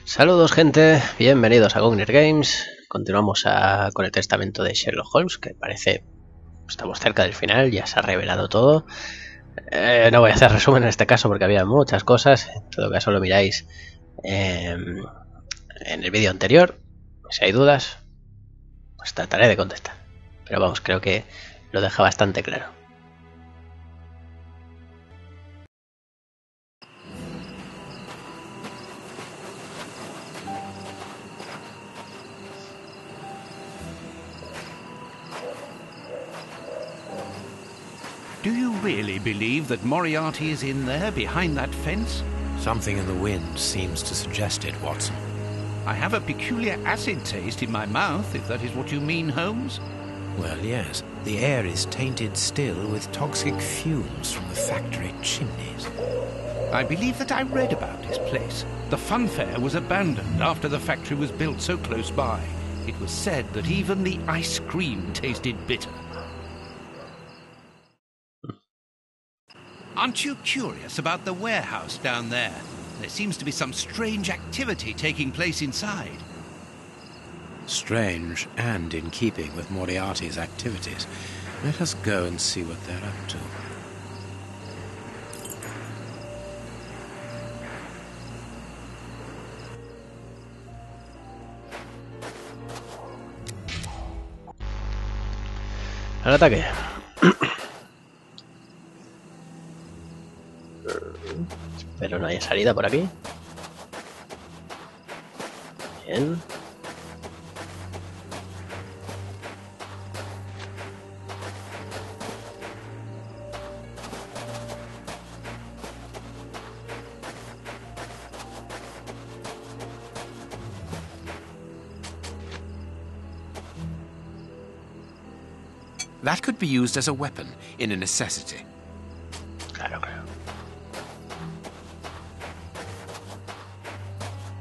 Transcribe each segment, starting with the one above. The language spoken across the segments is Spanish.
Saludos gente, bienvenidos a Gogner Games. Continuamos con el Testamento de Sherlock Holmes, que parece estamos cerca del final, ya se ha revelado todo. No voy a hacer resumen en este caso porque había muchas cosas, en todo caso lo miráis en el vídeo anterior. Si hay dudas, pues trataré de contestar, pero vamos, creo que lo deja bastante claro. Do you really believe that Moriarty is in there, behind that fence? Something in the wind seems to suggest it, Watson. I have a peculiar acid taste in my mouth, if that is what you mean, Holmes. Well, yes. The air is tainted still with toxic fumes from the factory chimneys. I believe that I read about this place. The funfair was abandoned after the factory was built so close by. It was said that even the ice cream tasted bitter. Aren't you curious about the warehouse down there? There seems to be some strange activity taking place inside. Strange and in keeping with Moriarty's activities. Let us go and see what they're up to. Al ataque. Pero no hay salida por aquí. Bien. That could be used as a weapon in a necessity. Claro.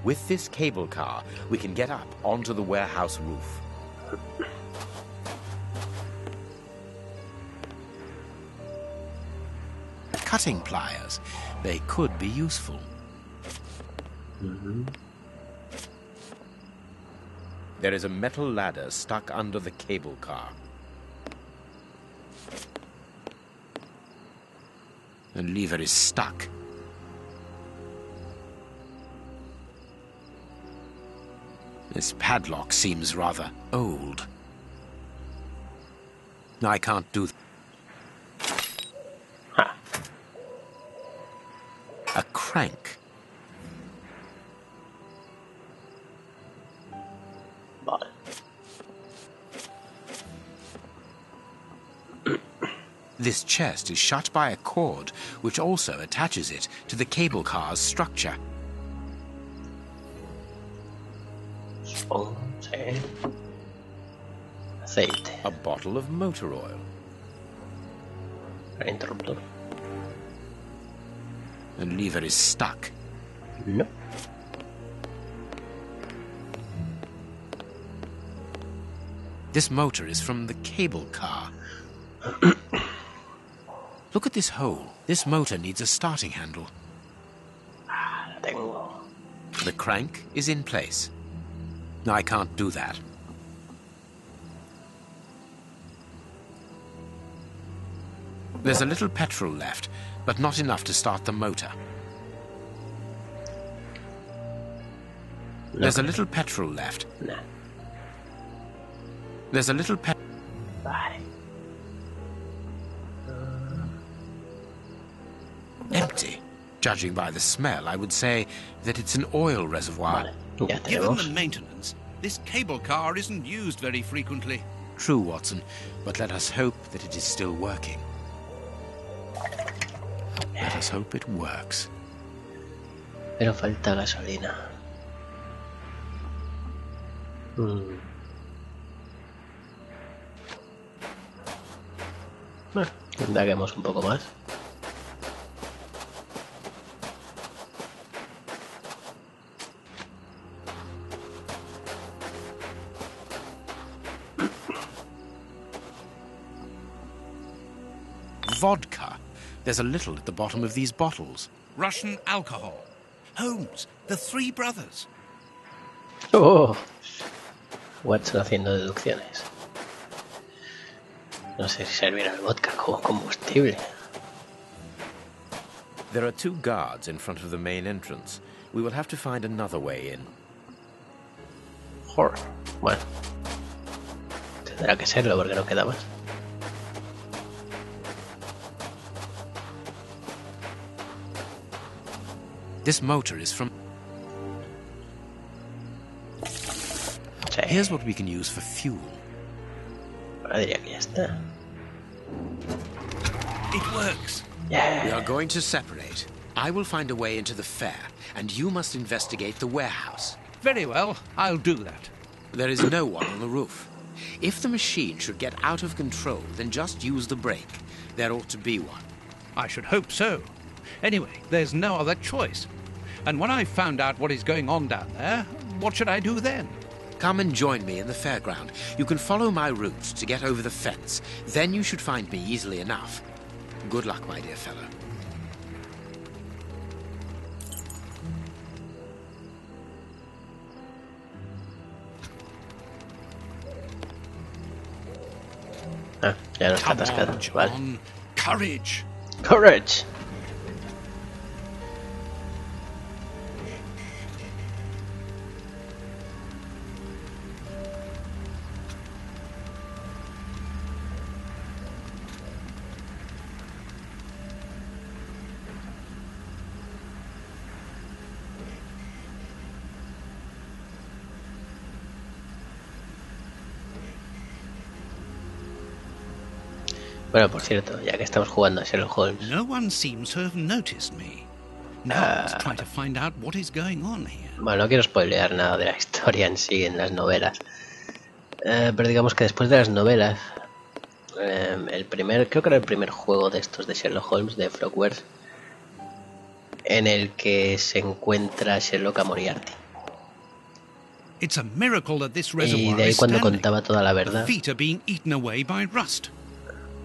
With this cable car, we can get up onto the warehouse roof. Cutting pliers. They could be useful. There is a metal ladder stuck under the cable car. The lever is stuck. This padlock seems rather old. I can't do Ha. A crank. Vale. This chest is shut by a cord, which also attaches it to the cable car's structure. Sí. Aceite. A bottle of motor oil. El interruptor. The lever is stuck. No. This motor is from the cable car. Look at this hole. This motor needs a starting handle. La tengo. The crank is in place. I can't do that. There's a little petrol left, but not enough to start the motor. There's a little petrol left. No. There's a little petrol. Vale. Empty. Judging by the smell, I would say that it's an oil reservoir. Vale. Ya Given tenemos. the maintenance, this cable car isn't used very frequently. True, Watson, but let us hope that it is still working. Let us hope it works. Pero falta gasolina. Bueno, indaguemos un poco más. vodka. There's a little at the bottom of these bottles. Russian alcohol. Holmes, the three brothers. Oh, Watson haciendo deducciones. No sé si servirá el vodka como combustible. There are 2 guards in front of the main entrance. We will have to find another way in. Hora. Bueno, tendrá que serlo porque no queda más. This motor is from... Sí. Here's what we can use for fuel. Ahora diría que ya está. It works. Yeah. We are going to separate. I will find a way into the fair, and you must investigate the warehouse. Very well, I'll do that. There is no one on the roof. If the machine should get out of control, then just use the brake. There ought to be one. I should hope so. Anyway, there's no other choice. And when I've found out what is going on down there, what should I do then? Come and join me in the fairground. You can follow my route to get over the fence. Then you should find me easily enough. Good luck, my dear fellow. Ah, ya no está Come atascado. on, John. Vale. Courage. Courage. Bueno, por cierto, ya que estamos jugando a Sherlock Holmes, No one seems to have noticed me. Now let's try to find out what is going on here. bueno, no quiero spoilear nada de la historia en sí, en las novelas. Pero digamos que después de las novelas, creo que era el primer juego de estos de Sherlock Holmes, de Frogwares, en el que se encuentra Sherlock a Moriarty. It's a miracle that this Y reservoir de ahí is cuando standing. contaba toda la verdad, Feet are being eaten away by rust.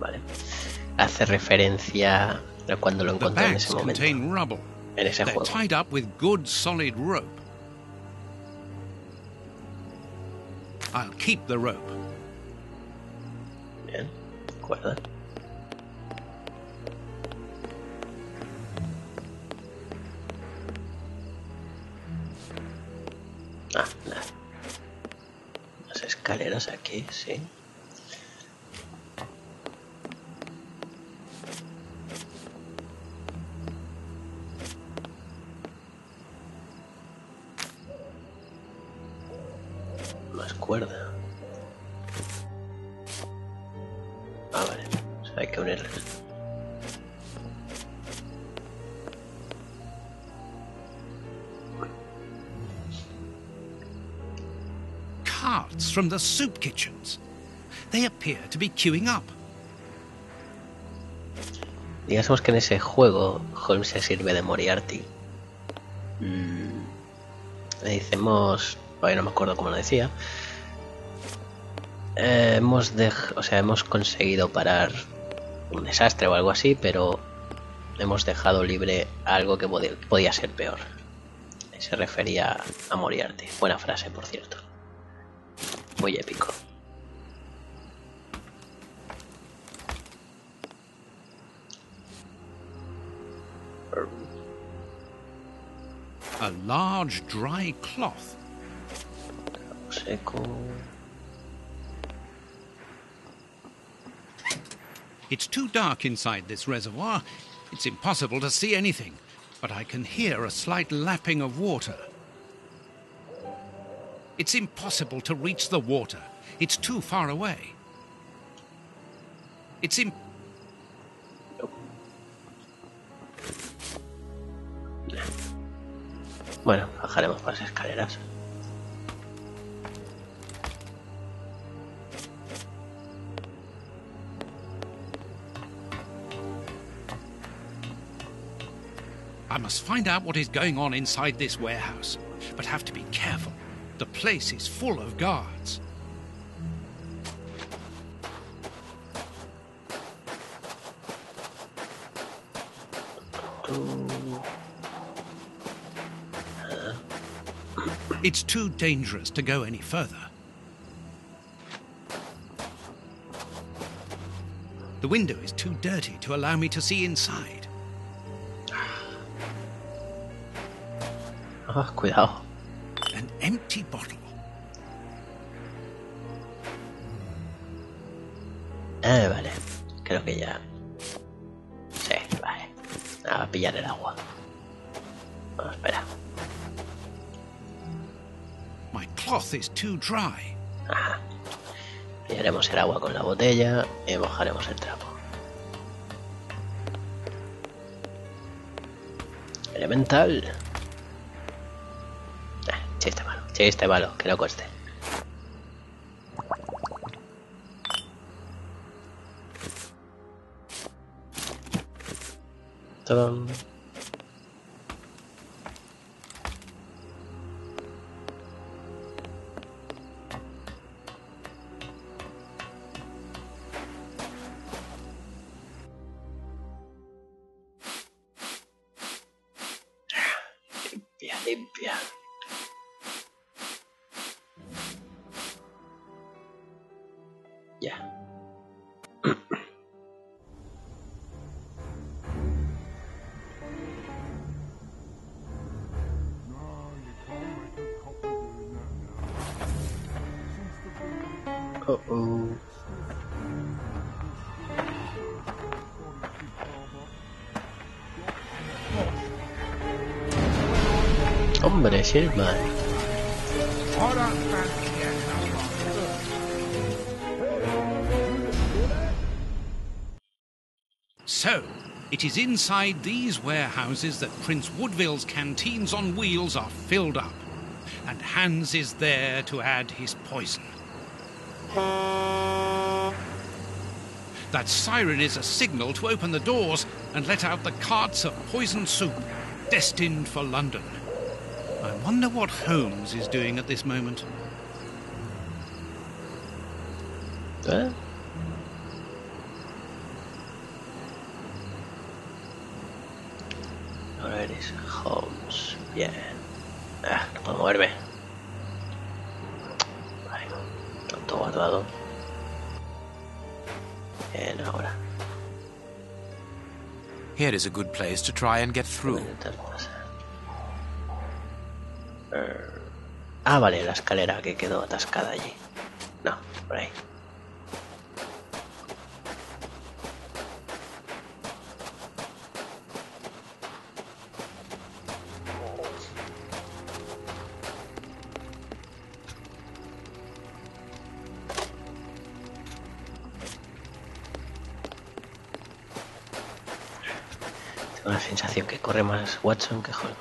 ¿vale? Hace referencia a cuando lo The encontró en bags ese momento, contain rubble. en ese They're juego. tied up with good solid rope. I'll keep the rope. Bien, de acuerdo. Ah, nada. Las escaleras aquí, sí. Más cuerda. Ah, vale. O sea, hay que unirlas. Carts from the soup kitchens. They appear to be queuing up. Digamos que en ese juego Holmes se sirve de Moriarty. Le decimos, todavía no me acuerdo cómo lo decía. Hemos conseguido parar un desastre o algo así, pero hemos dejado libre algo que podía ser peor. Se refería a Moriarty. Buena frase, por cierto. Muy épico. A large dry cloth. Seco. It's too dark inside this reservoir. It's impossible to see anything, but I can hear a slight lapping of water. It's impossible to reach the water. It's too far away. It's Bueno, bajaremos por las escaleras. I must find out what is going on inside this warehouse, but have to be careful. The place is full of guards. It's too dangerous to go any further. The window is too dirty to allow me to see inside. Ah, cuidado. An empty bottle. Vale. Creo que ya... Sí, vale. A pillar el agua. Oh, espera. My cloth is too dry. Ajá. Pillaremos el agua con la botella y mojaremos el trapo. Elemental. Chiste malo, que no cueste. ¡Tadam! Limpia. Ya. Uh-oh. Hombre, Sherman. Hora. So, it is inside these warehouses that Prince Woodville's canteens on wheels are filled up, and Hans is there to add his poison. That siren is a signal to open the doors and let out the carts of poisoned soup, destined for London. I wonder what Holmes is doing at this moment. Ahora eres Holmes. Bien. No puedo moverme. Vale. Tanto guardado. Bien, ahora. Here is a good place to try and get through. Vale, la escalera que quedó atascada allí. No, por ahí. Tengo la sensación que corre más Watson que Holmes.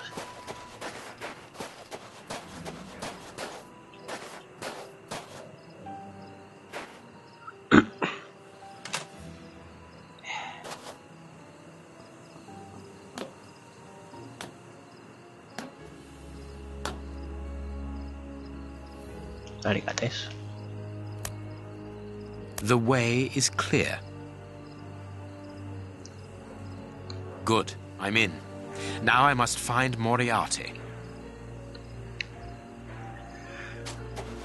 Arigates. The way is clear. Good, I'm in. Now I must find Moriarty.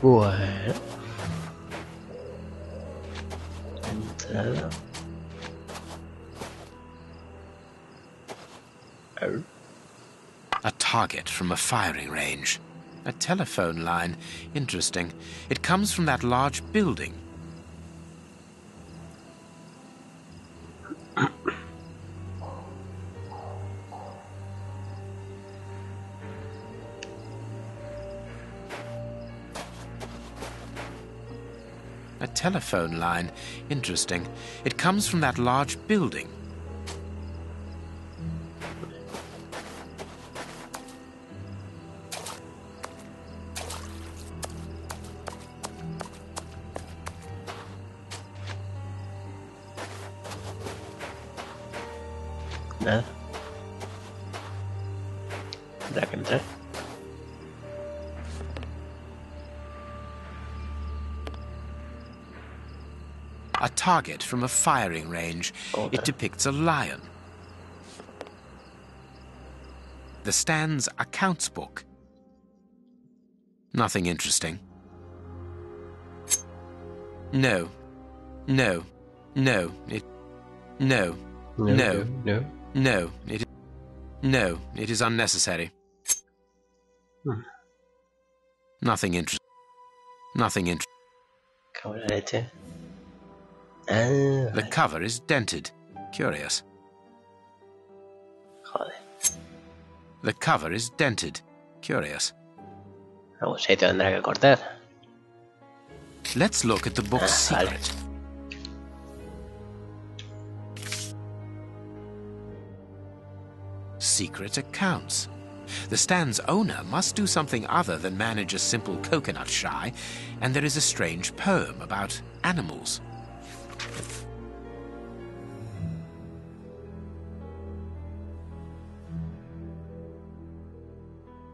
Bueno. Entrada. A target from a firing range. A telephone line. Interesting. It comes from that large building. A telephone line. Interesting. It comes from that large building. Nada. Habrá que entrar. A target from a firing range. It depicts a lion. The Stan's accounts book. Nothing interesting. No. No. No. It... No. No. No. No. It... No. It is unnecessary. Nothing interesting. Nothing interesting. Cago en la leche. Ah, The vale. cover is dented. Curious. Joder. The cover is dented. Curious. Algún sitio tendrá que cortar. Let's look at the book's Vale. secret. Secret accounts. The Stan's owner must do something other than manage a simple coconut shy, and there is a strange poem about animals.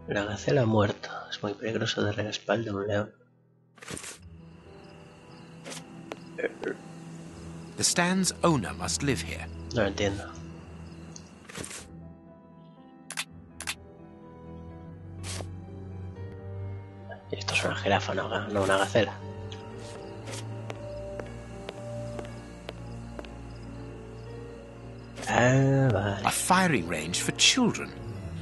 La gacela ha muerto. Es muy peligroso darle la espalda a un león. The Stan's owner must live here. No lo entiendo. Y esto es una jirafa, no una gacela. Ah, vale. A firing range for children.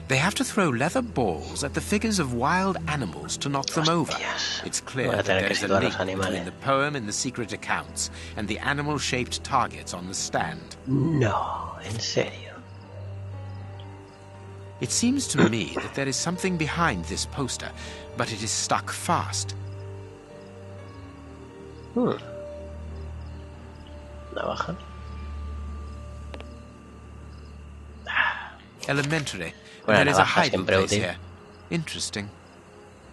They have to throw leather balls at the figures of wild animals to knock them over. Hostias. It's clear Voy a that tener there que is a situar link los animales. between the poem in the secret accounts and the animal-shaped targets on the stand. No, en serio. It seems to me that there is something behind this poster, but it is stuck fast. Navaja. Elementary. Bueno, There is a navaja hiding siempre place útil. here. Interesting.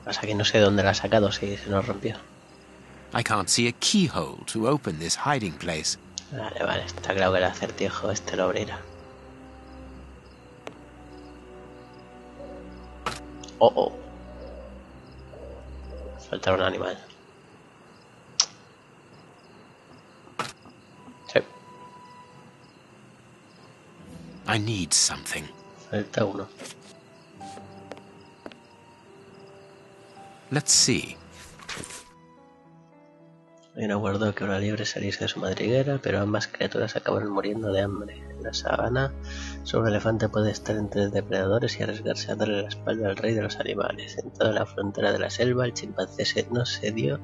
Pasa que no sé dónde la ha sacado si se nos rompió. I can't see a keyhole to open this hiding place. Vale, vale, está claro que el acertijo este lo abrirá. Oh, oh. Falta un animal. Sí, I need something. falta uno. Let's see. Hay un acuerdo que una liebre saliese de su madriguera, pero ambas criaturas acabaron muriendo de hambre. En la sabana, solo un elefante puede estar entre depredadores y arriesgarse a darle la espalda al rey de los animales. Sentado en la frontera de la selva, el chimpancé no se dio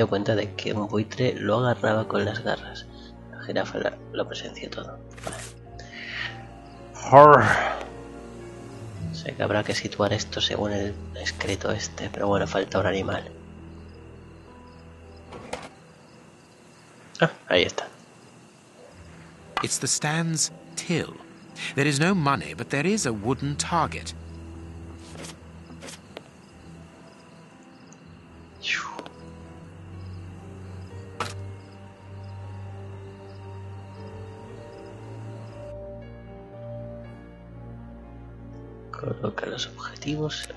cuenta de que un buitre lo agarraba con las garras. La jirafa lo presenció todo. Vale. Sé que habrá que situar esto según el escrito este, pero bueno, falta un animal. Ah, ahí está. It's the Stan's till. There is no money, but there is a wooden target. Coloca los objetivos.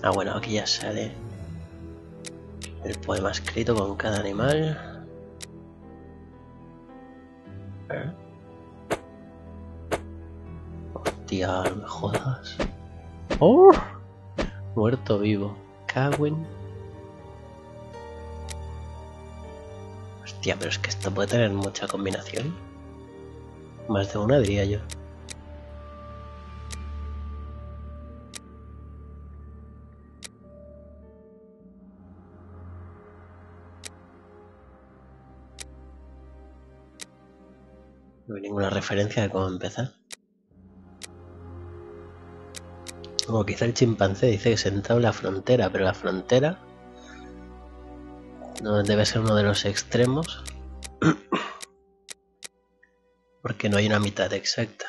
Ah, bueno, aquí ya sale el poema escrito con cada animal. Hostia, no me jodas. ¡Oh! Muerto vivo. Cagüen. Hostia, pero es que esto puede tener mucha combinación. Más de una, diría yo. No hay ninguna referencia de cómo empezar. Como quizá el chimpancé dice que sentado en la frontera, pero la frontera no debe ser uno de los extremos porque no hay una mitad exacta.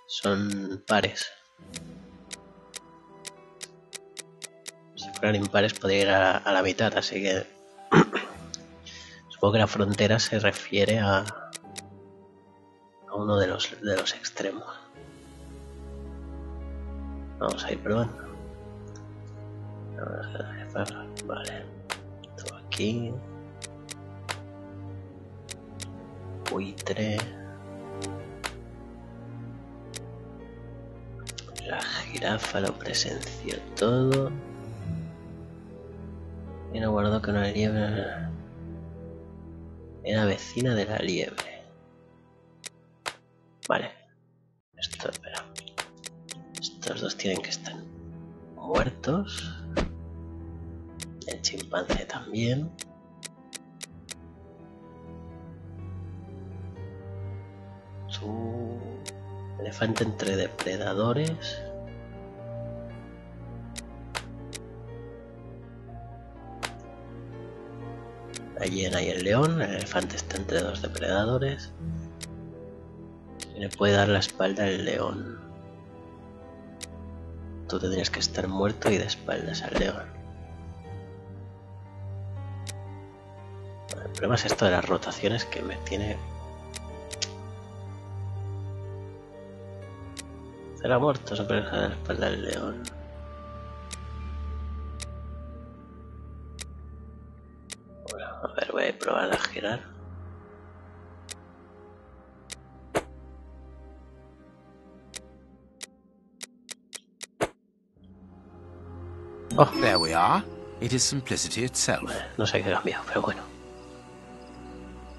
Son pares. Si fueran impares podría ir a la mitad, así que supongo que la frontera se refiere a uno de los extremos. Vamos a ir probando. Vale. Todo aquí. Buitre. jirafa lo presenció todo. Y no guardó que una liebre era vecina de la liebre. Vale. Esto, espera. Estos dos tienen que estar muertos. El chimpancé también. Tú... Elefante entre depredadores. La hiena y el león. El elefante está entre dos depredadores. Y le puede dar la espalda al león. Tú tendrías que estar muerto y de espaldas al león. El problema es esto de las rotaciones que me tiene... ¿Será muerto o pero deja la espalda del león? Bueno, a ver, voy a probar a girar. Oh, there we are. It is simplicity itself. Vale, no sé qué cambiado, pero bueno.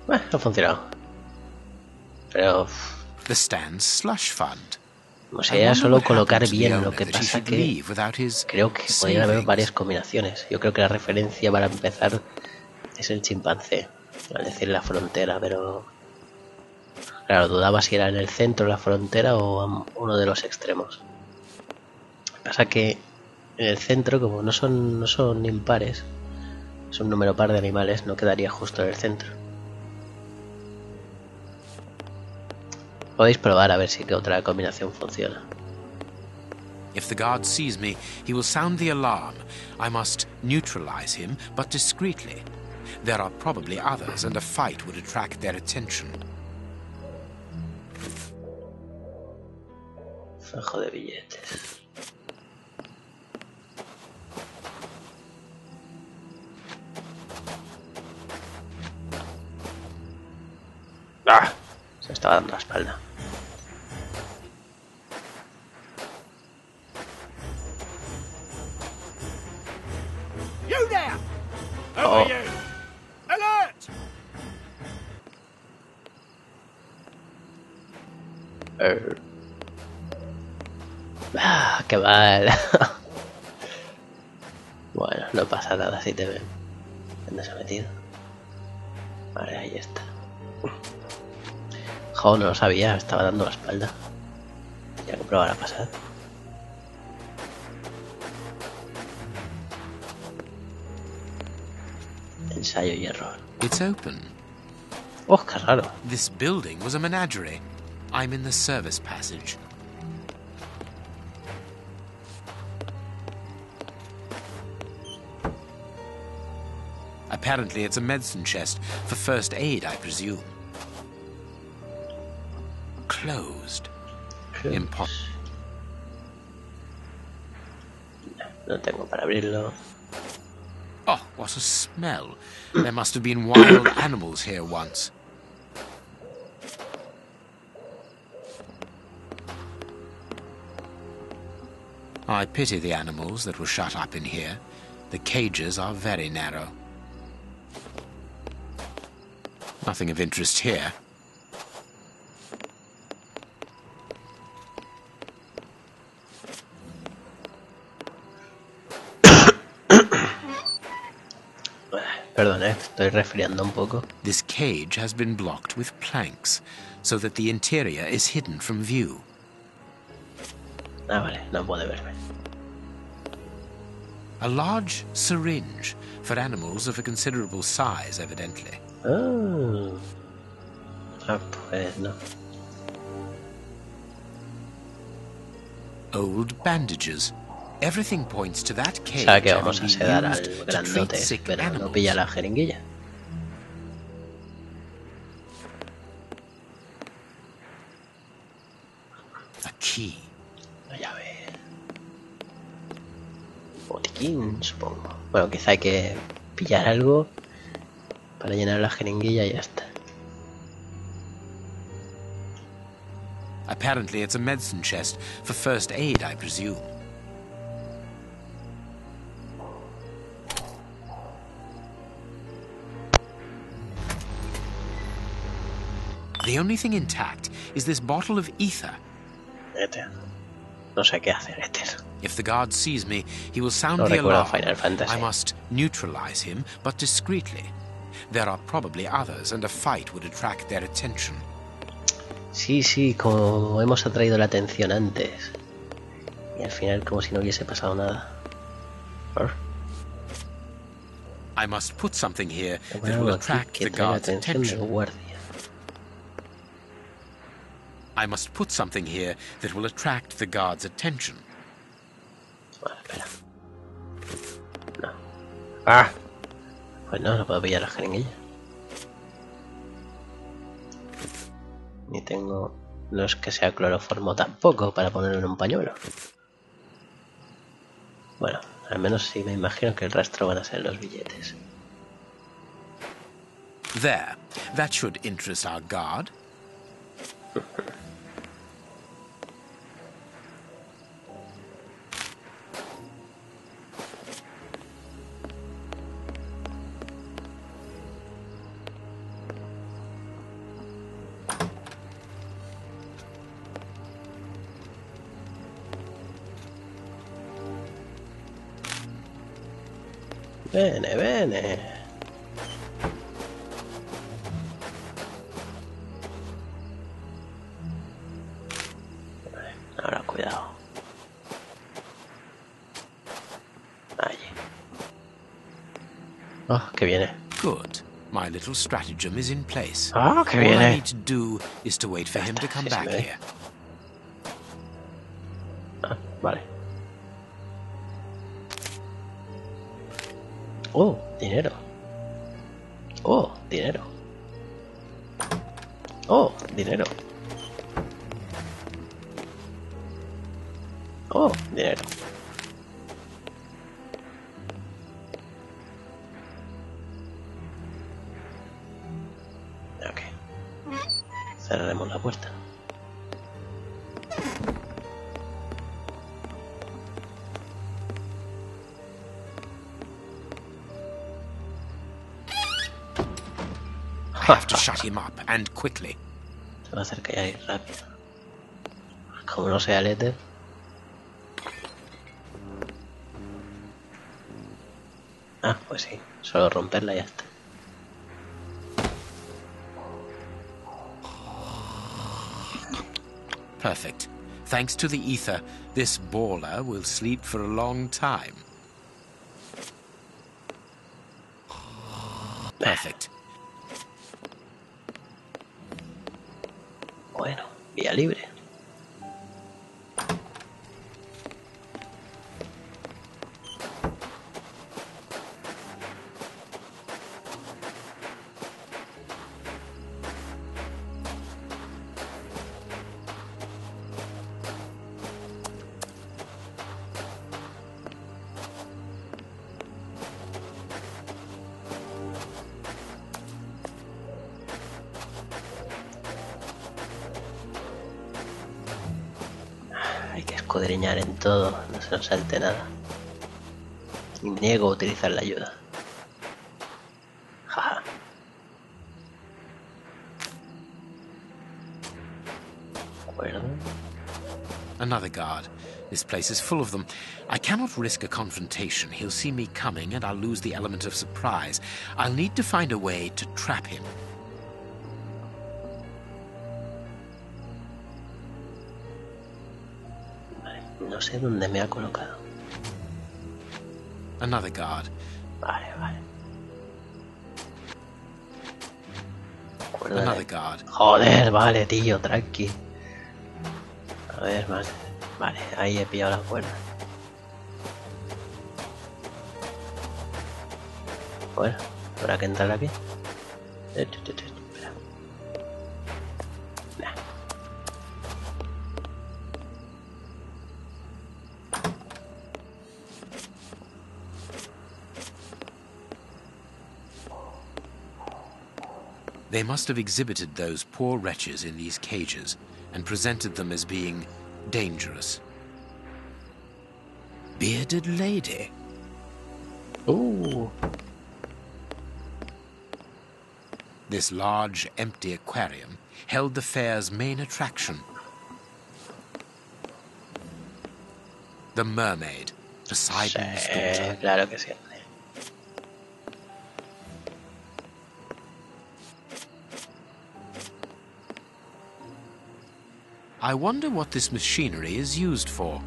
Ha funcionado. Pero... The stand's slush fund. No sé, era solo colocar bien, lo que pasa que creo que podrían haber varias combinaciones. Yo creo que la referencia para empezar es el chimpancé, al decir la frontera, pero claro, dudaba si era en el centro de la frontera o a uno de los extremos. Lo que pasa que en el centro, como no son impares, es un número par de animales, no quedaría justo en el centro. Podéis probar a ver si que otra combinación funciona. If the guard sees me, he will sound the alarm. I must neutralize him, but discreetly. There are probably others, and a fight would attract their attention. Fajo de billetes. ¡Ah! Se estaba dando la espalda. You there! Oh. Over you! Alert! Ah, qué mal. Bueno, no pasa nada si te ven. ¿Dónde se ha metido? Vale, ahí está. Jo, no lo sabía, estaba dando la espalda. Ya que probar a pasar. Ensayo y error. It's open. Oh, qué raro. This building was a menagerie. I'm in the service passage. Apparently it's a medicine chest for first aid, I presume. Closed. Impossible. No tengo para abrirlo. Oh, what a smell. There must have been wild animals here once. I pity the animals that were shut up in here. The cages are very narrow. Nothing of interest here. Perdón, estoy resfriando un poco. This cage has been blocked with planks, so that the interior is hidden from view. Ah, vale, no puede verme. A large syringe for animals of a considerable size, evidently. Ah, pues no. Old bandages. Everything points to that cage. Sabe que vamos a having sedar been al used to treat grandote, sick pero no animals. pilla la jeringuilla. A key. La llave. Botiquín, supongo. Bueno, quizá hay que pillar algo para llenar la jeringuilla y ya está. Apparently it's a medicine chest for first aid, I presume. The only thing intact is this bottle of ether. Éter. No sé qué hacer, éter. If the guard sees me, he will sound No the recuerdo alarm. Final Fantasy. I must neutralize him, but discreetly. There are probably others, and a fight would attract their attention. Sí, como hemos atraído la atención antes. Y al final como si no hubiese pasado nada. I must put something here Voy a that poner will algo aquí attract que the atrae la guard's atención del attention. guardia. I must put something here that will attract the guard's attention. Vale, espera. No. ¡Ah! Pues no puedo pillar la jeringuilla. Ni tengo... No es que sea cloroformo tampoco para ponerlo en un pañuelo. Bueno, al menos sí me imagino que el rastro van a ser los billetes. There. That should interest our guard. Bene. Vale, ahora cuidado. Allí. Oh, que viene. Good. My little stratagem is in place. Ah, que All I viene. need to do is to wait for him to come Sí, se back ve. here. Ah, vale. Oh, dinero. Oh, dinero. Oh, dinero. Oh, dinero. Ok. Cerraremos la puerta. I have to shut him up, and quickly. Se va a hacer callar y rápido. Como no sea el éter. Ah, pues sí. Solo romperla y ya está. Perfect. Thanks to the ether, this baller will sleep for a long time. Perfect. Bueno, vía libre. Hay que escudriñar en todo, no se nos salte nada. Y niego a utilizar la ayuda. Jaja. De acuerdo. Another guard. This place is full of them. I cannot risk a confrontation. He'll see me coming, and I'll lose the element of surprise. I'll need to find a way to trap him. Vale, no sé dónde me ha colocado. Another guard. Vale. Acuérdate. Another guard. Joder, vale, tío, tranqui. A ver, vale, ahí he pillado la cuerda. Bueno, habrá que entrar aquí. Espera. Nah. They must have exhibited those poor wretches in these cages and presented them as being dangerous. Bearded lady. Ooh. This large, empty aquarium held the fair's main attraction. The mermaid, Poseidon's daughter. Claro que sí. I wonder what this machinery is used for.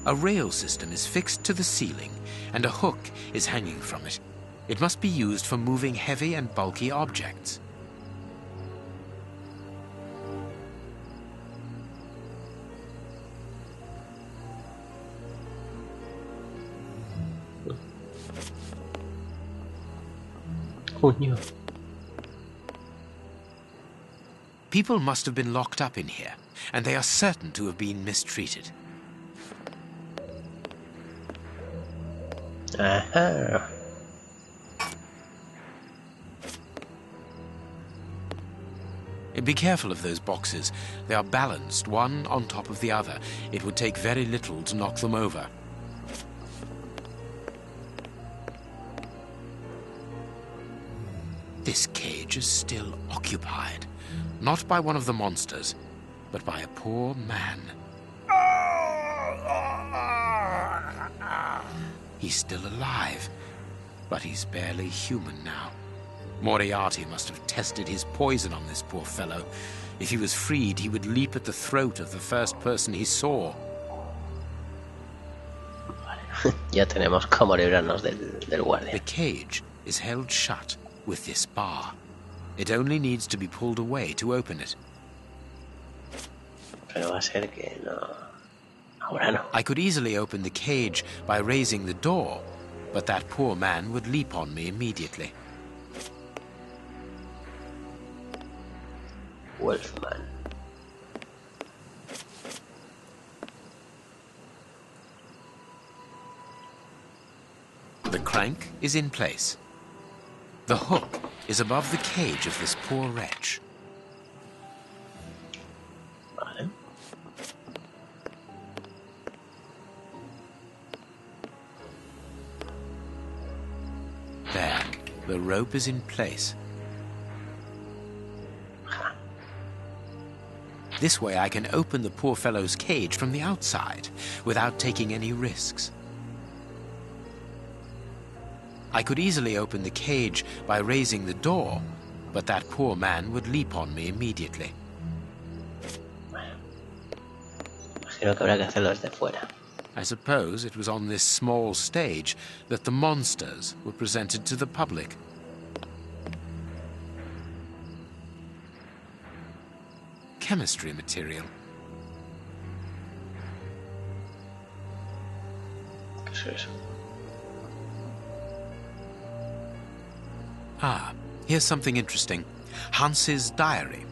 A rail system is fixed to the ceiling, and a hook is hanging from it. It must be used for moving heavy and bulky objects. Coño. People must have been locked up in here, and they are certain to have been mistreated. Ajá. Be careful of those boxes. They are balanced, one on top of the other. It would take very little to knock them over. This cage is still occupied, not by one of the monsters, but by a poor man. He's still alive, but he's barely human now. Moriarty must have tested his poison on this poor fellow. If he was freed, he would leap at the throat of the first person he saw. Ya tenemos cómo librarnos del guardia. The cage is held shut with this bar. It only needs to be pulled away to open it. Pero va a ser que no. Ahora no. I could easily open the cage by raising the door, but that poor man would leap on me immediately. Wolfman. The crank is in place. The hook is above the cage of this poor wretch. Vale. There, the rope is in place. This way I can open the poor fellow's cage from the outside without taking any risks. I could easily open the cage by raising the door, but that poor man would leap on me immediately. Imagino que habrá que hacerlo desde fuera. I suppose it was on this small stage that the monsters were presented to the public. Chemistry material. ¿Qué es eso? Ah, here's something interesting. Hans's diary.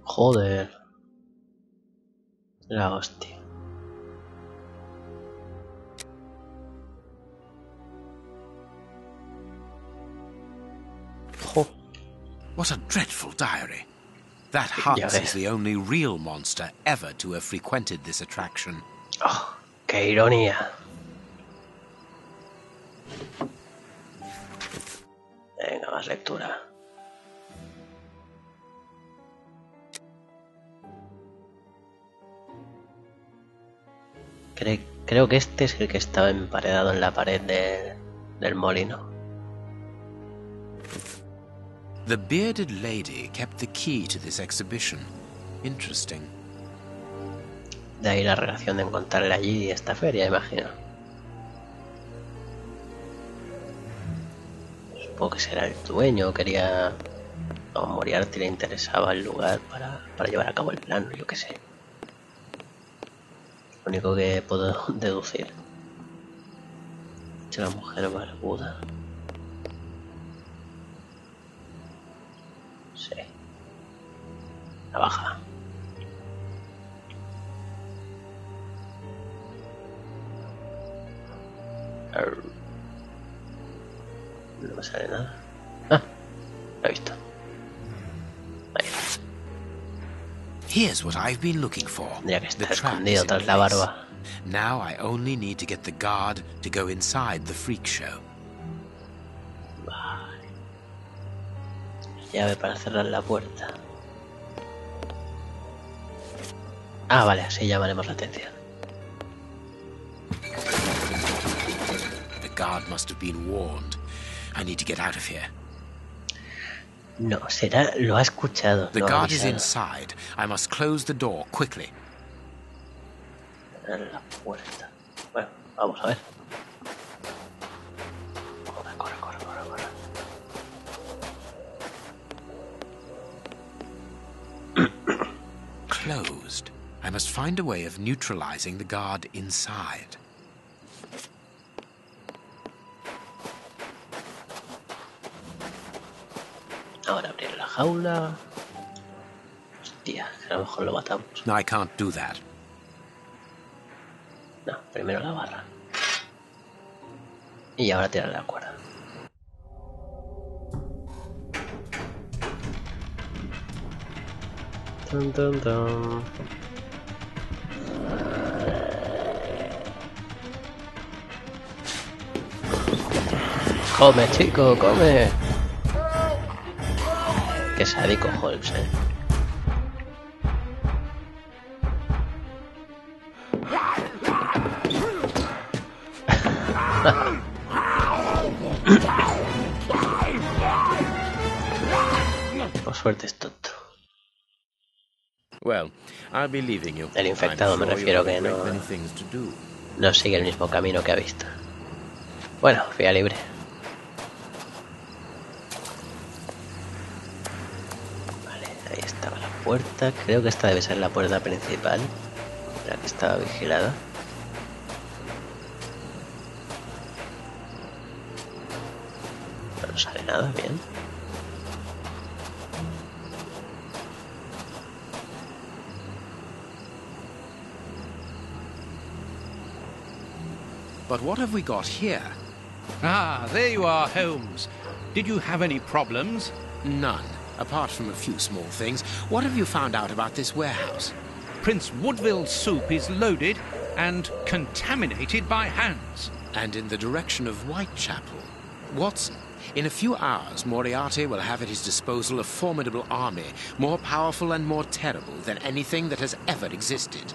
Joder. La hostia. Jo. What a dreadful diary. That Ya Hans ves. is the only real monster ever to have frequented this attraction. Oh, qué ironía. Venga, más lectura. Creo que este es el que estaba emparedado en la pared del molino. The bearded lady kept the key to this exhibition. Interesting. De ahí la relación de encontrarle allí esta feria, imagino. Supongo que será el dueño, quería... O Moriarty le interesaba el lugar para llevar a cabo el plan, yo qué sé. Lo único que puedo deducir. Es la mujer barbuda. Sí. Navaja. No me sale nada. Ah, lo he visto. Ahí. Here's what I've been looking for. Tendría que estar The trap escondido is in tras la place. barba. Now I only need to get the guard to go inside the freak show. Vale. Llave para cerrar la puerta. Ah, vale, así llamaremos la atención. The guard must have been warned. I need to get out of here. No, será... Lo ha escuchado. The No, guard is avisado. inside. I must close the door quickly. Cerrar la puerta. Bueno, vamos a ver. Corre, corre, corre, corre, corre. Closed. I must find a way of neutralizing the guard inside. Ahora abrir la jaula. Hostia, que a lo mejor lo matamos. I can't do that. No, primero la barra. Y ahora tirar la cuerda. Dun, dun, dun. Come, chico, come. Qué sádico Holmes, Por suerte es tonto. Well, I'll be leaving you. El infectado, me refiero, que no... Many things to do. No sigue el mismo camino que ha visto. Bueno, vía libre. Vale, ahí estaba la puerta. Creo que esta debe ser la puerta principal, la que estaba vigilada. No sale nada, bien. But what have we got here? Ah, there you are, Holmes. Did you have any problems? None. Apart from a few small things. What have you found out about this warehouse? Prince Woodville's soup is loaded and contaminated by hands. And in the direction of Whitechapel. Watson, in a few hours, Moriarty will have at his disposal a formidable army, more powerful and more terrible than anything that has ever existed.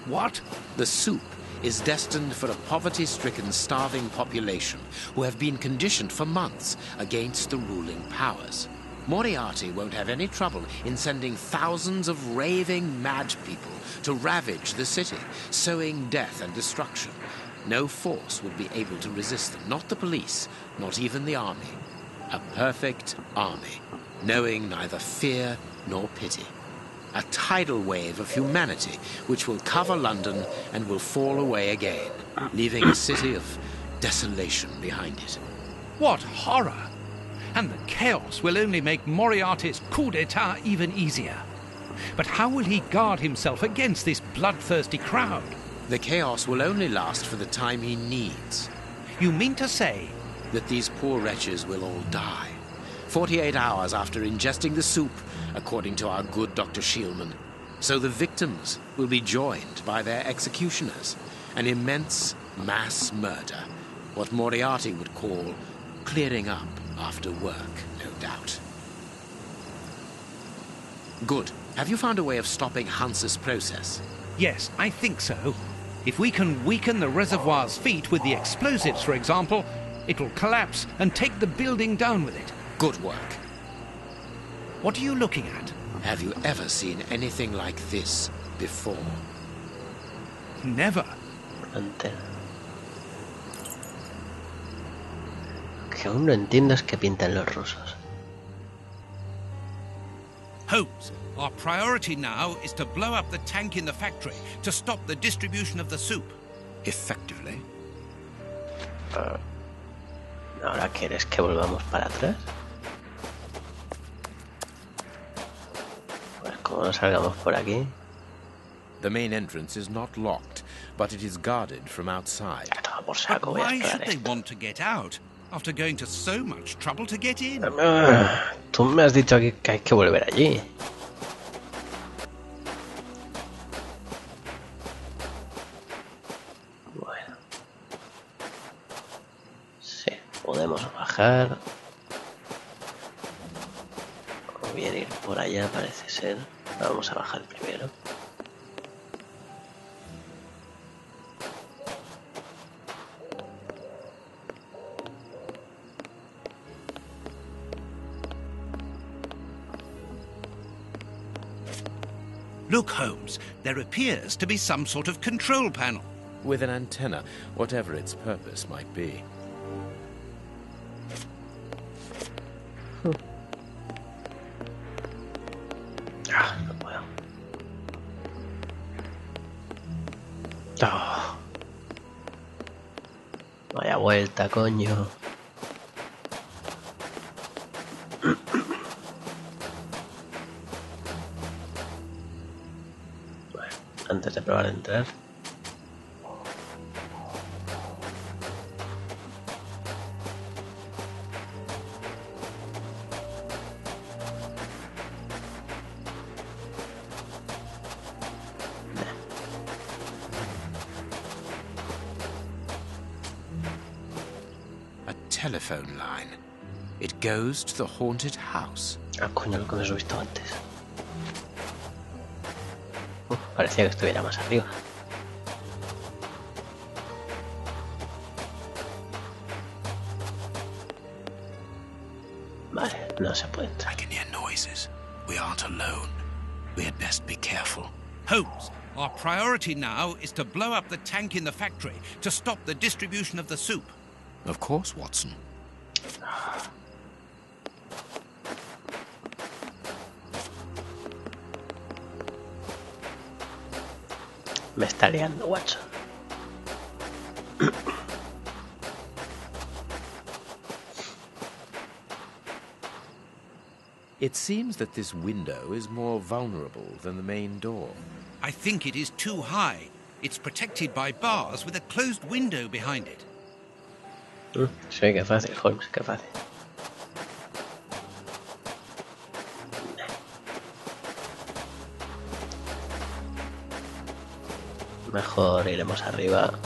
What? The soup is destined for a poverty-stricken, starving population who have been conditioned for months against the ruling powers. Moriarty won't have any trouble in sending thousands of raving mad people to ravage the city, sowing death and destruction. No force would be able to resist them, not the police, not even the army. A perfect army, knowing neither fear nor pity. A tidal wave of humanity which will cover London and will fall away again, leaving a city of desolation behind it. What horror! And the chaos will only make Moriarty's coup d'etat even easier. But how will he guard himself against this bloodthirsty crowd? The chaos will only last for the time he needs. You mean to say? That these poor wretches will all die. 48 hours after ingesting the soup, according to our good Dr. Shielman. So the victims will be joined by their executioners. An immense mass murder. What Moriarty would call clearing up after work, no doubt. Good. Have you found a way of stopping Hans's process? Yes, I think so. If we can weaken the reservoir's feet with the explosives, for example, it will collapse and take the building down with it. Good work. What are you looking at? Have you ever seen anything like this before? Never. Antena. Lo que aún no entiendo es qué pintan los rusos. Holmes, our priority now is to blow up the tank in the factory to stop the distribution of the soup. Effectively. ¿Ahora quieres que volvamos para atrás? Pues como no salgamos por aquí... The main entrance is not locked, but it is guarded from outside. Ya toma por But saco, voy a why explorar should they esto. want to get out after going to so much trouble to get in? Tú me has dicho que hay que volver allí. Bueno. Sí, podemos bajar. O bien ir por allá, parece ser. Vamos a bajar primero. Look, Holmes, there appears to be some sort of control panel. With an antenna, whatever its purpose might be. Ah, no puedo. Oh. Vaya vuelta, coño. Bueno, antes de probar a entrar. Telephone line. It goes to the haunted house. Ah, coño, lo que hemos visto antes. Parecía que estuviera más arriba. Vale, no se puede entrar. I can hear noises. We aren't alone. We had best be careful. Holmes, our priority now is to blow up the tank in the factory to stop the distribution of the soup. Of course, Watson. Me está liando, Watson. It seems that this window is more vulnerable than the main door. I think it is too high. It's protected by bars with a closed window behind it. Sí, qué fácil, Holmes, qué fácil. Mejor iremos arriba.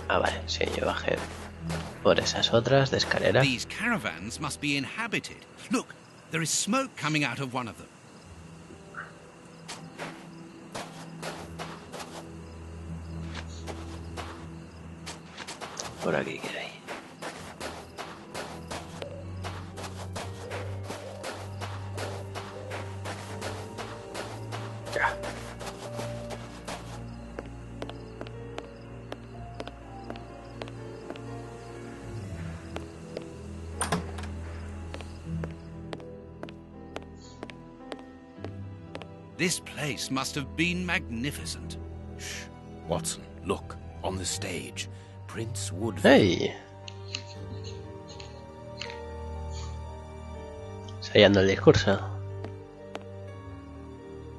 Vale, sí, yo bajé por esas otras de escalera. These caravans must be inhabited. Look, there is smoke coming out of one of them. Por aquí quiero ir. Ya. This place must have been magnificent. Shh. Watson, look. On the stage. Prince Woodville. ¡Hey! Sellando el discurso.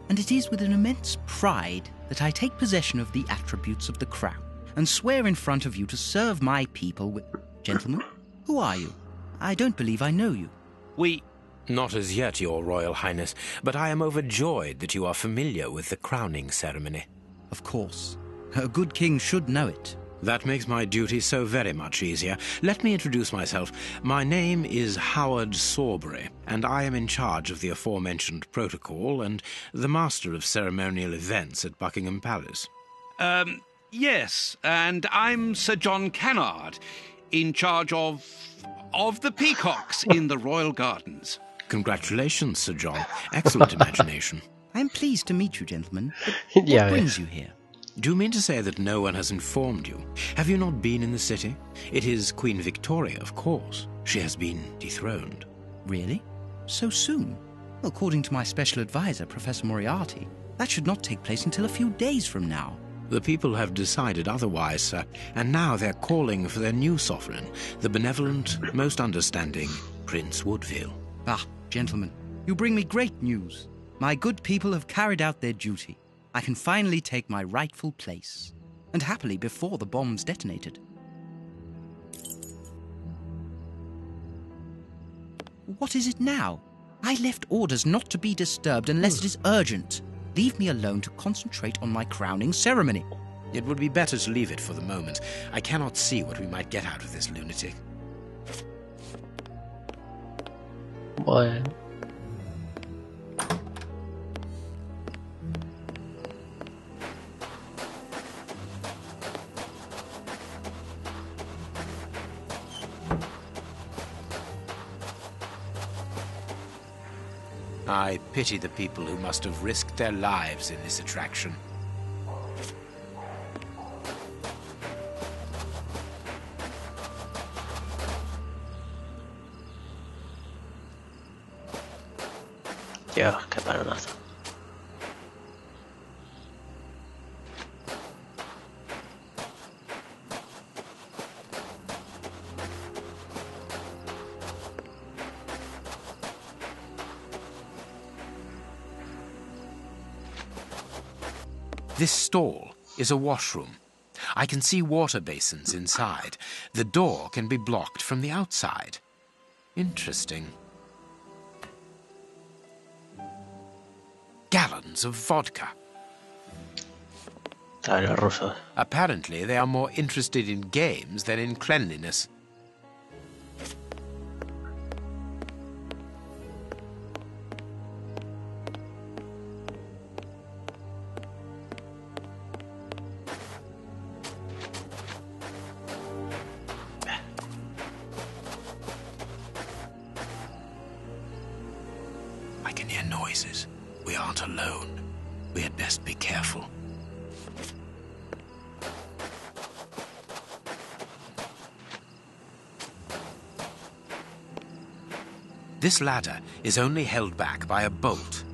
And it is with an immense pride that I take possession of the attributes of the crown, and swear in front of you to serve my people with... Gentlemen, who are you? I don't believe I know you. We... Not as yet, Your Royal Highness, but I am overjoyed that you are familiar with the crowning ceremony. Of course. A good king should know it. That makes my duty so very much easier. Let me introduce myself. My name is Howard Sawbury, and I am in charge of the aforementioned protocol and the master of ceremonial events at Buckingham Palace. Yes, and I'm Sir John Cannard, in charge of the peacocks in the royal gardens. Congratulations, Sir John. Excellent imagination. I am pleased to meet you, gentlemen. But Ya what brings ves. you here? Do you mean to say that no one has informed you? Have you not been in the city? It is Queen Victoria, of course. She has been dethroned. Really? So soon? According to my special advisor, Professor Moriarty, that should not take place until a few days from now. The people have decided otherwise, sir, and now they're calling for their new sovereign, the benevolent, most understanding Prince Woodville. Ah, gentlemen, you bring me great news. My good people have carried out their duty. I can finally take my rightful place, and happily before the bombs detonated. What is it now? I left orders not to be disturbed unless it is urgent. Leave me alone to concentrate on my crowning ceremony. It would be better to leave it for the moment. I cannot see what we might get out of this lunatic. Bueno. I pity the people who must have risked their lives in this attraction. Dios, qué paronazo. This stall is a washroom. I can see water basins inside. The door can be blocked from the outside. Interesting. Gallons of vodka. A los rusos. Apparently, they are more interested in games than in cleanliness. I can hear noises. We aren't alone. We had best be careful. This ladder is only held back by a bolt.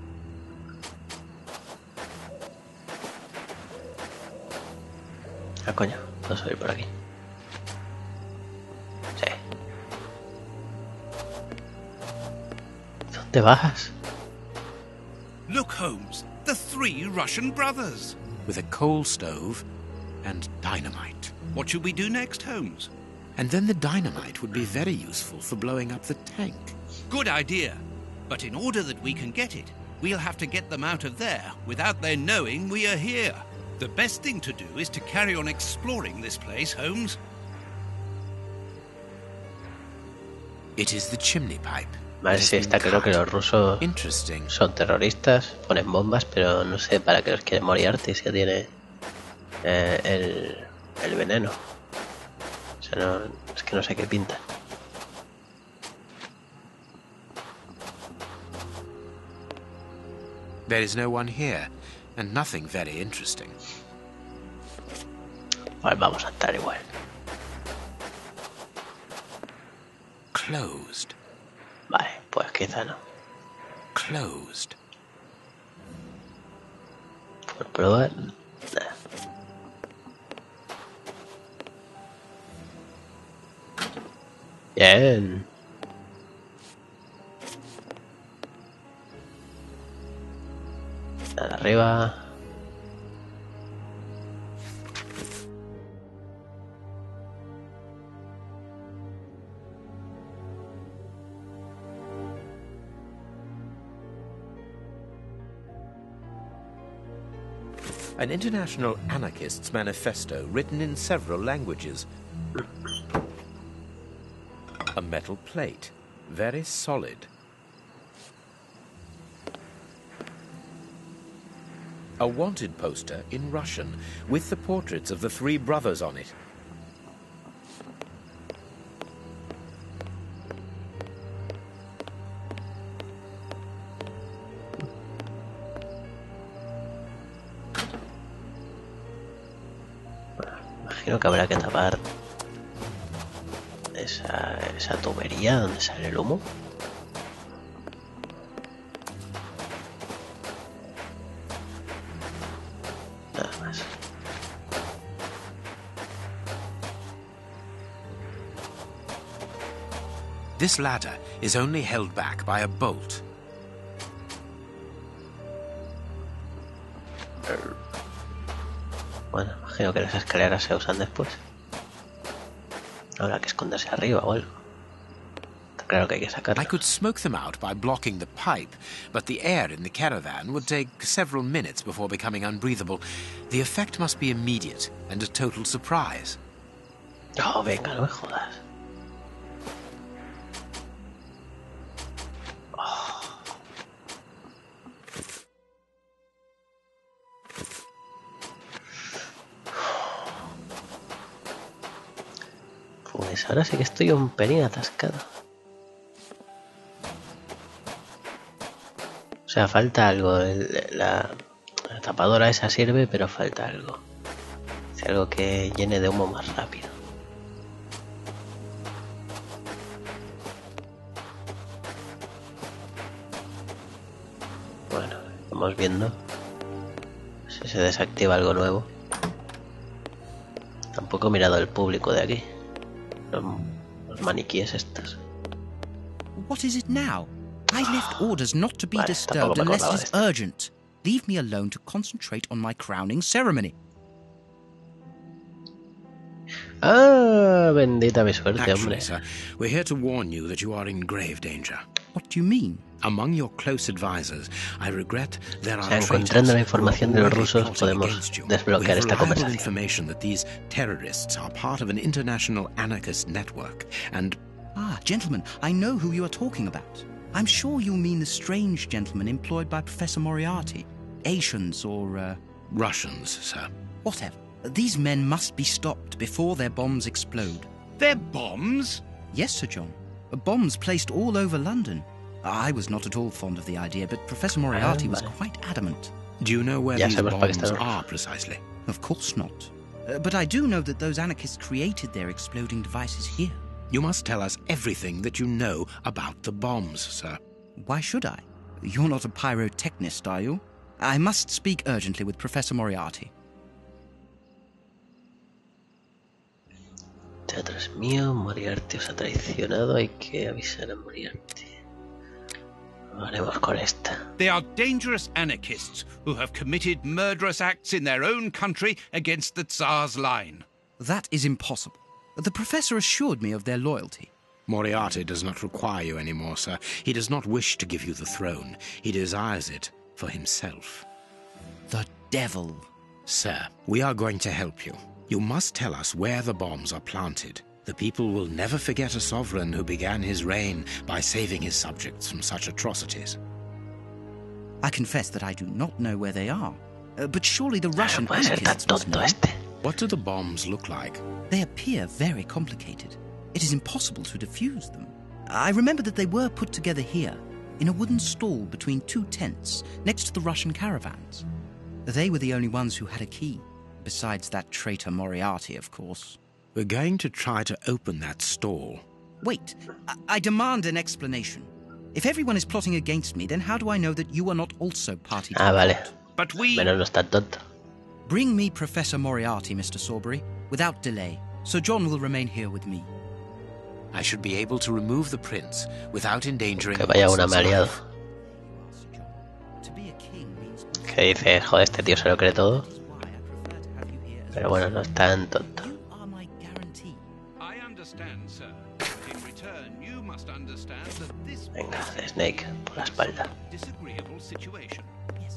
Ah, coño, puedo subir por aquí. Sí. ¿Dónde vas? Look, Holmes, the three Russian brothers. With a coal stove and dynamite. What should we do next, Holmes? And then the dynamite would be very useful for blowing up the tank. Good idea. But in order that we can get it, we'll have to get them out of there without their knowing we are here. The best thing to do is to carry on exploring this place, Holmes. It is the chimney pipe. Vale, sí, está claro que los rusos Interesting. son terroristas, ponen bombas, pero no sé para qué los quiere Moriarty si tiene el veneno. O sea, no, es que no sé qué pinta. There is no one here, and nothing very interesting. Pues vamos a estar igual. Closed. Vale, pues quizá no. Closed. Por probar. Nah. Bien. Nada arriba. An international anarchist's manifesto written in several languages. A metal plate, very solid. A wanted poster in Russian, with the portraits of the three brothers on it. Imagino que habrá que tapar esa tubería donde sale el humo. Nada más. This ladder is only held back by a bolt. Bueno, imagino que las escaleras se usan después. Habrá que esconderse arriba o algo. Está claro que hay que sacarlo. I could smoke them out by blocking the pipe, but the air in the caravan would take several minutes before becoming unbreathable. The effect must be immediate and a total surprise. Oh, venga, no me jodas. Pues ahora sí que estoy un pelín atascado. O sea, falta algo. La tapadora esa sirve, pero falta algo. Hace algo que llene de humo más rápido. Bueno, vamos viendo si se desactiva algo nuevo. Tampoco he mirado el público de aquí. Los maniquíes estos. What is it now? I left orders not to be Vale, disturbed unless tampoco me acordaba it de is esto. urgent. Leave me alone to concentrate on my crowning ceremony. Ah, bendita mi suerte, Actually, hombre. sir, we're here to warn you that you are in grave danger. What do you mean? Among your close advisors, I regret there O are sea, traitors encontrando la who información are de los already rusos plotting podemos against you. desbloquear We have esta reliable conversación. information that these terrorists are part of an international anarchist network, and Ah, gentlemen, I know who you are talking about. I'm sure you mean the strange gentleman employed by Professor Moriarty. Asians or, Russians, sir. whatever. These men must be stopped before their bombs explode. They're bombs? Yes, Sir John. Bombs placed all over London. I was not at all fond of the idea, but Professor Moriarty was vale. quite adamant. Do you know where Ya these sabemos para qué bombs están. are precisely? Of course not. But I do know that those anarchists created their exploding devices here. You must tell us everything that you know about the bombs, sir. Why should I? You're not a pyrotechnist, are you? I must speak urgently with Professor Moriarty. Teatro es mío, Moriarty os ha traicionado, hay que avisar a Moriarty. Haremos con esta. They are dangerous anarchists who have committed murderous acts in their own country against the Tsar's line. That is impossible. The professor assured me of their loyalty. Moriarty does not require you anymore, sir. He does not wish to give you the throne. He desires it for himself. The devil. Sir, we are going to help you. You must tell us where the bombs are planted. The people will never forget a sovereign who began his reign by saving his subjects from such atrocities. I confess that I do not know where they are. But surely the No Russian puede ser tan anarchists must tonto know. este. What do the bombs look like? They appear very complicated. It is impossible to defuse them. I remember that they were put together here, in a wooden stall between two tents, next to the Russian caravans. They were the only ones who had a key, besides that traitor Moriarty, of course. We're going to try to open that stall. Wait, I demand an explanation. If everyone is plotting against me, then how do I know that you are not also party to Ah, the vale. plot? But we... Menos no es tan tonto. Bring me Professor Moriarty, Mr. Sawbury, without delay. Sir John will remain here with me. I should be able to remove the prince without endangering Que vaya una Watson's mareado. life. Sir John, to be a king means... Que dices, joder, este tío se lo cree todo. That is why I prefer to have you here as Pero bueno, no es tan tonto. You are my guarantee. I understand, sir. But in return, you must understand that this Venga, de Snake, por la espalda. disagreeable situation Yes,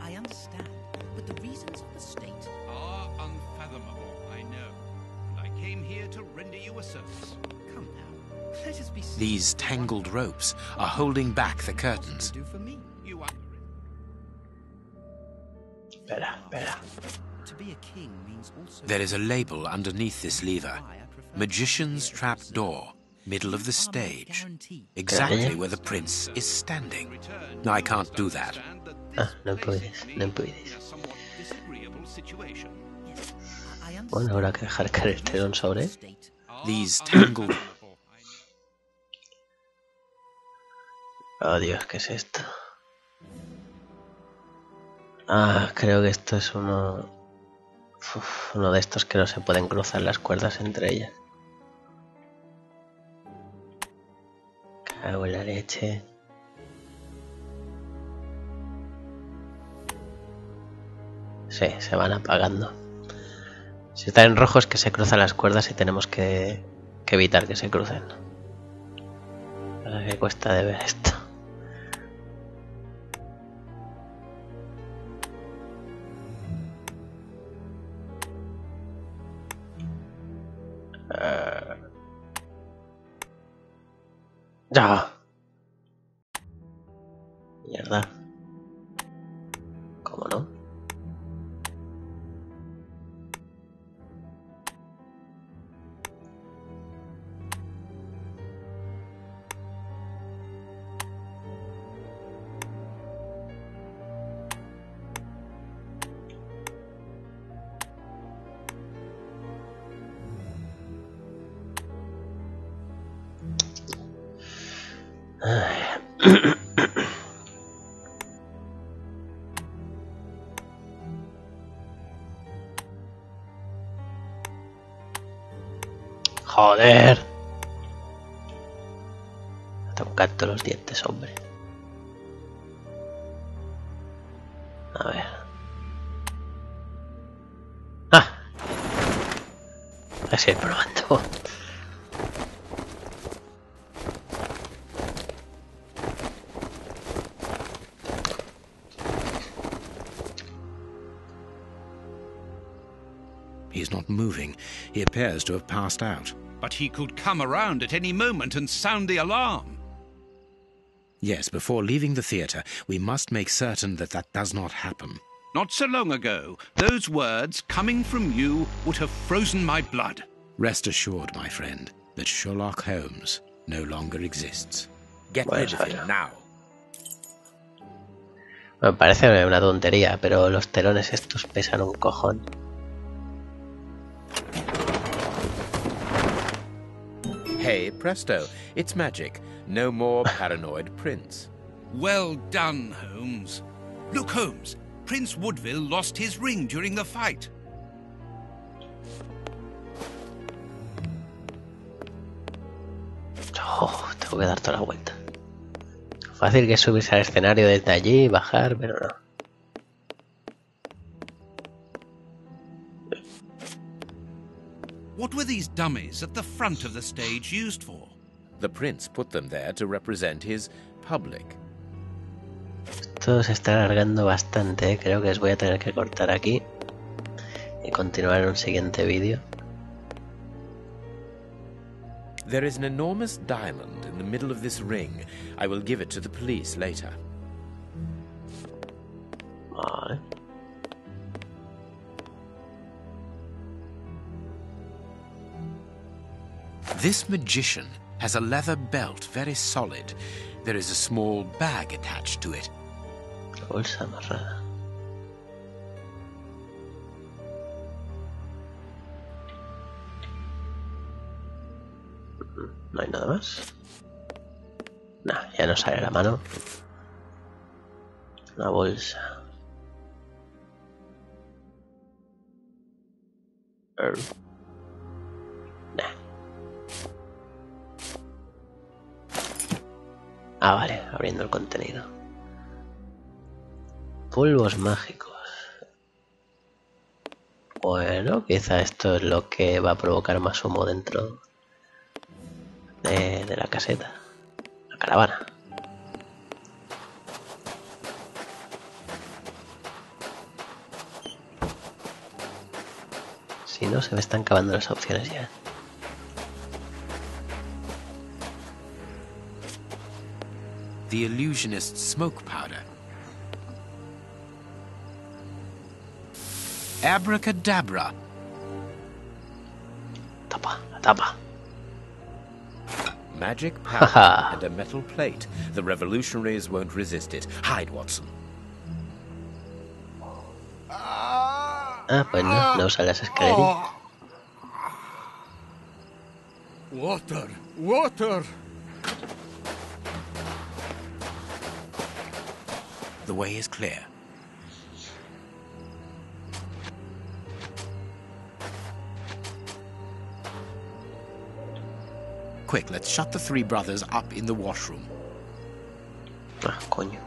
I understand. But the reasons of the state... are unfathomable, I know. And I came here to render you a service. Come now. Let us be... These tangled ropes are holding back the curtains. do for me. You are... Espera. To be a king means also There is a label underneath this lever. Magician's Trap Door, middle of the stage. Exactly where the prince is standing. No, I can't do that. No puedes. Bueno, habrá que dejar caer el telón sobre. These tangled... Oh, Dios, ¿qué es esto? Creo que esto es uno de estos que no se pueden cruzar las cuerdas entre ellas. Cago en la leche. Sí, se van apagando. Si están en rojo es que se cruzan las cuerdas y tenemos que evitar que se crucen. ¿Qué cuesta de ver esto? ¡Ya! Mierda. ¿Cómo no? Joder. Tengo un canto los dientes, hombre. A ver. A seguir probando. He's not moving. He appears to have passed out. But he could come around at any moment and sound the alarm. Yes, before leaving the theatre, we must make certain that that does not happen. Not so long ago, those words coming from you would have frozen my blood. Rest assured, my friend, that Sherlock Holmes no longer exists. Get rid of him now. Me parece una tontería, pero los telones estos pesan un cojón. Hey, presto, it's magic. No more paranoid prince. Well done, Holmes. Look, Holmes, Prince Woodville lost his ring during the fight. Tengo que dar toda la vuelta. Fácil que subirse al escenario desde allí y bajar, pero no. What were these dummies at the front of the stage used for? The prince put them there to represent his public. Esto se está alargando bastante, creo que os voy a tener que cortar aquí y continuar en un siguiente vídeo. There is an enormous diamond in the middle of this ring. I will give it to the police later. Vale. This magician has a leather belt, very solid. There is a small bag attached to it. Bolsa amarrada. No hay nada más. Nah, ya no sale la mano. Una bolsa. Nah. Vale, abriendo el contenido. Polvos mágicos. Bueno, quizá esto es lo que va a provocar más humo dentro de la caseta, la caravana. Si no, se me están acabando las opciones ya. The illusionist's smoke powder. Abracadabra. Tapa, la tapa. Magic power and a metal plate. The revolutionaries won't resist it. Hide, Watson. Ah, pues no usa las escalerillas. Water! Water! The way is clear. Quick, let's shut the three brothers up in the washroom. Ah, coño.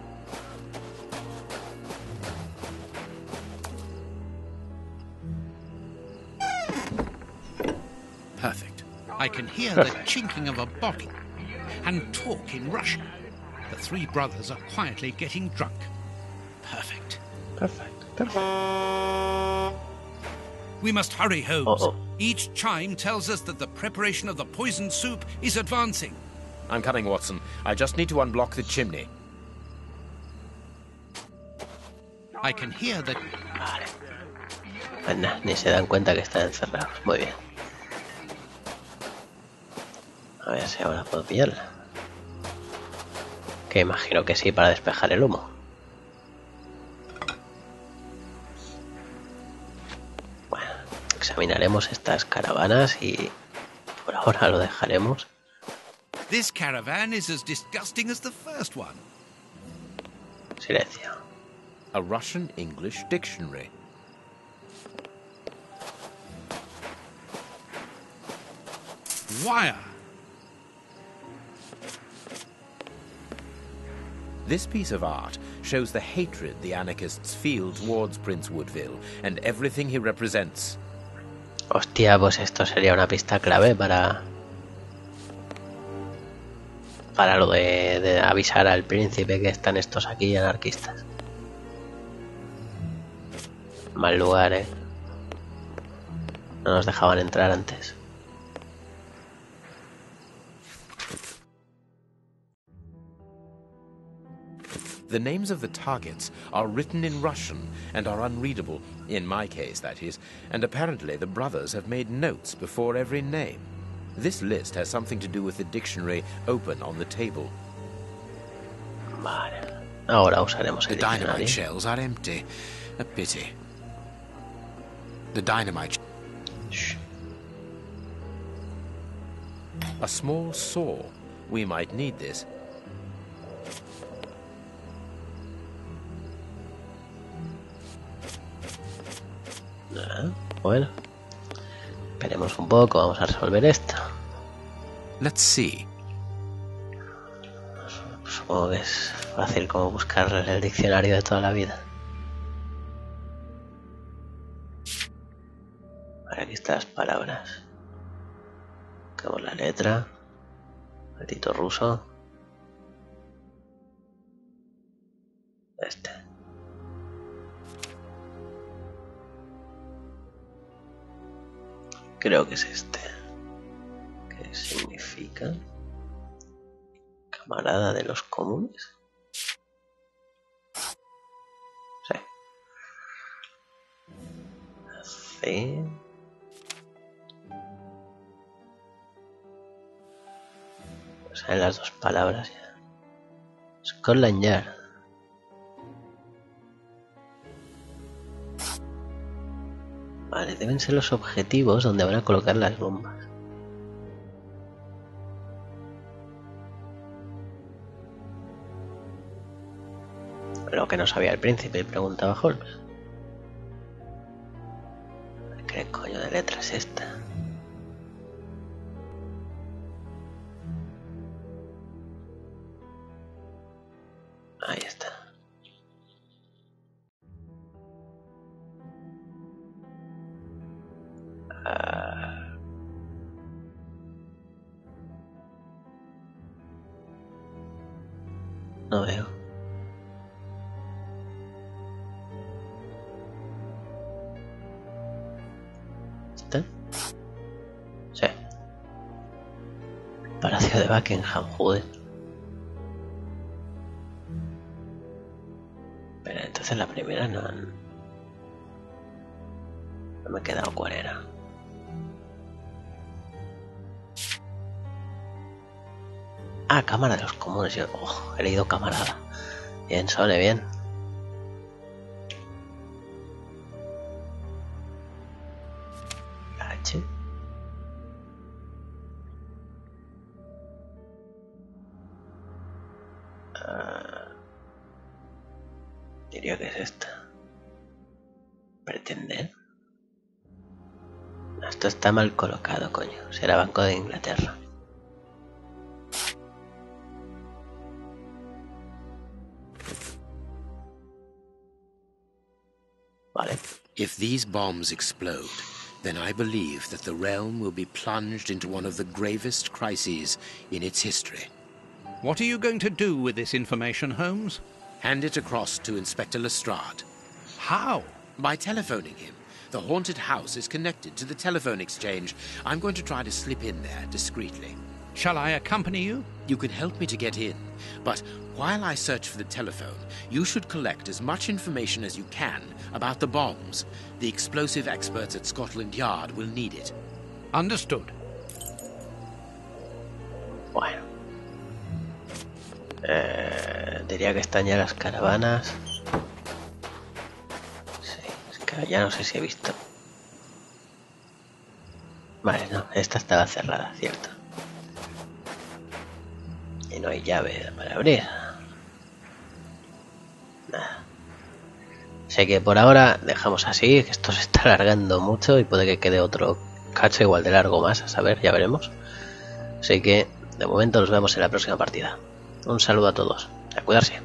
Perfect. I can hear the chinking of a bottle and talk in Russian. The three brothers are quietly getting drunk. Perfect. Perfect, perfect. We must hurry, Holmes. Uh-oh. Each chime tells us that the preparation of the poisoned soup is advancing. I'm coming, Watson. I just need to unblock the chimney. I can hear the... Vale. Pues nada, ni se dan cuenta que están encerrados. Muy bien. A ver si ahora puedo pillarla. Que imagino que sí, para despejar el humo. Bueno, examinaremos estas caravanas y por ahora lo dejaremos. This caravan is as disgusting as the first one. Silencio. A Russian-English dictionary. Wire. This piece of art shows the hatred the anarchists feel towards Prince Woodville and everything he represents. Hostia, pues esto sería una pista clave para lo de avisar al príncipe que están estos aquí anarquistas. Mal lugar, ¿eh? No nos dejaban entrar antes. The names of the targets are written in Russian and are unreadable, in my case, that is, and apparently the brothers have made notes before every name. This list has something to do with the dictionary open on the table. Vale. Ahora usaremos The el dynamite diccionario. shells are empty. A pity. The dynamite... Shh. A small saw. We might need this. Bueno, esperemos un poco, vamos a resolver esto. Let's see. Supongo que es fácil como buscar el diccionario de toda la vida. Vale, aquí están las palabras. Buscamos la letra. Maldito ruso. Este. Creo que es este. ¿Qué significa? Camarada de los comunes. Sí. Así. Pues salen las dos palabras ya. Scotland Yard. Vale, deben ser los objetivos donde van a colocar las bombas. Lo que no sabía el príncipe, preguntaba Holmes. ¿Qué coño de letra es esta? Ahí está. No veo. ¿Está? Sí. Palacio de Buckingham, joder. Pero entonces la primera no han... No me he quedado cuál era. Ah, Cámara de los Comunes. Yo, he leído Camarada. Bien, Sole, bien. H. Diría que es esta. ¿Pretender? Esto está mal colocado, coño. Será Banco de Inglaterra. Vale. If these bombs explode, then I believe that the realm will be plunged into one of the gravest crises in its history. What are you going to do with this information, Holmes? Hand it across to Inspector Lestrade. How? By telephoning him. The haunted house is connected to the telephone exchange. I'm going to try to slip in there discreetly. Shall I accompany you? You can help me to get in, but while I search for the telephone, you should collect as much information as you can about the bombs. The explosive experts at Scotland Yard will need it. Understood. Bueno. Diría que están ya las caravanas. Sí, es que ya no sé si he visto. Vale, no, esta estaba cerrada, cierto. Y no hay llave para abrir. Nada. Así que por ahora dejamos así, que esto se está alargando mucho y puede que quede otro cacho igual de largo más, a saber, ya veremos. Así que de momento nos vemos en la próxima partida. Un saludo a todos, a cuidarse.